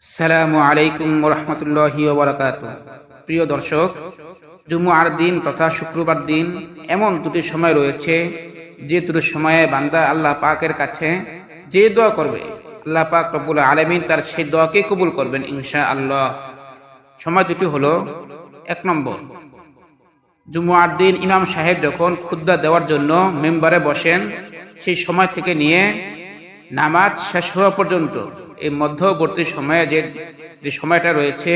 আসসালামু আলাইকুম রহমতুল্লাহি ওয়া বারাকাতুহু। প্রিয় দর্শক, জুমআর দিন তথা শুক্রবার দিন এমন দুটি সময় রয়েছে যে দুটি সময়ে বান্দা আল্লাহ পাকের কাছে যে দোয়া করবে আল্লাহ পাক রব্বুল আলামিন তার সেই দোয়াকে কবুল করবেন ইনশাআল্লাহ। সময় দুটি হলো, এক নম্বর, জুমআর দিন ইমাম সাহেব যখন খুতবা দেওয়ার জন্য মেম্বারে বসেন সেই সময় থেকে নিয়ে নামাজ শেষ হওয়া পর্যন্ত এই মধ্যবর্তী সময়ে যে সময়টা রয়েছে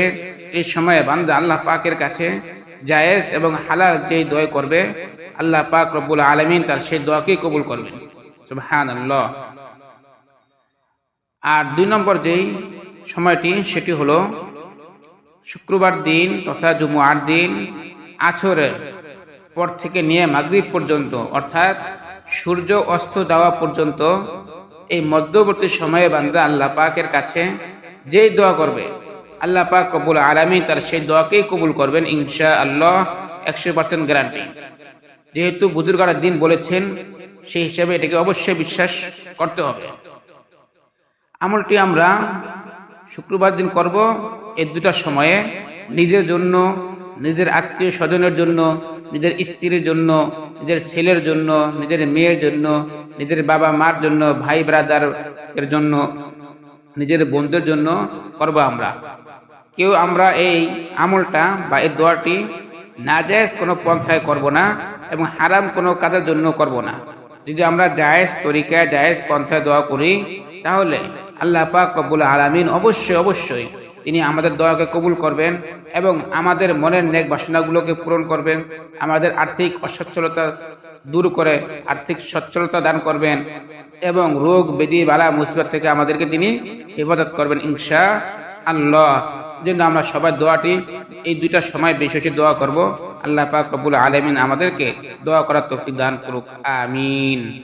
এই সময়ে বান্দা আল্লাহ পাকের কাছে জায়েজ এবং হালাল যেই দোয়া করবে আল্লাহ পাক রব্বুল আলামিন তার সেই দোয়াকেই কবুল করবেন, সুবহানাল্লাহ। আর দুই নম্বর যেই সময়টি সেটি হলো শুক্রবার দিন তথা জুমআর দিন আসরের পর থেকে নিয়ে মাগরিব পর্যন্ত, অর্থাৎ সূর্য অস্ত যাওয়া পর্যন্ত এই মধ্যবর্তী সময়ে বান্দা আল্লাহ পাকের কাছে যেই দোয়া করবে আল্লাহ পাক রব্বুল আলামিন তার সেই দোয়াকেই কবুল করবেন ইনশাআল্লাহ, 100% গ্যারান্টি। যেহেতু বুজুর্গরা দিন বলেছেন সেই হিসাবে এটাকে অবশ্যই বিশ্বাস করতে হবে। আমলটি আমরা শুক্রবার দিন করব এই দুটা সময়ে, নিজের জন্য, নিজের আত্মীয় স্বজনের জন্য, নিজের স্ত্রীর জন্য, নিজের ছেলের জন্য, নিজের মেয়ের জন্য, নিজের বাবা মার জন্য, ভাই ব্রাদারের জন্য, নিজের বন্ধুদের জন্য করব আমরা। কেউ আমরা এই আমলটা বা এই দোয়াটি নাজায়েজ কোনো পন্থায় করব না এবং হারাম কোনো কাজের জন্য করব না। যদি আমরা জায়েজ তরিকায় জায়েজ পন্থায় দোয়া করি তাহলে আল্লাহ পাক রব্বুল আলামিন অবশ্যই তিনি আমাদের দোয়াকে কবুল করবেন এবং আমাদের মনের নেক বাসনাগুলোকে পূরণ করবেন, আমাদের আর্থিক অসচ্ছলতা দূর করে আর্থিক সচ্ছলতা দান করবেন এবং রোগ ব্যাধি বালা মুসিবত থেকে আমাদেরকে তিনি হেফাজত করবেন ইনশাআল্লাহ। জন্য আমরা সবাই দোয়াটি এই দুইটা সময় বেশি বেশি দোয়া করব। আল্লাহ পাক রব্বুল আলামিন আমাদেরকে দোয়া করার তৌফিক দান করুক, আমিন।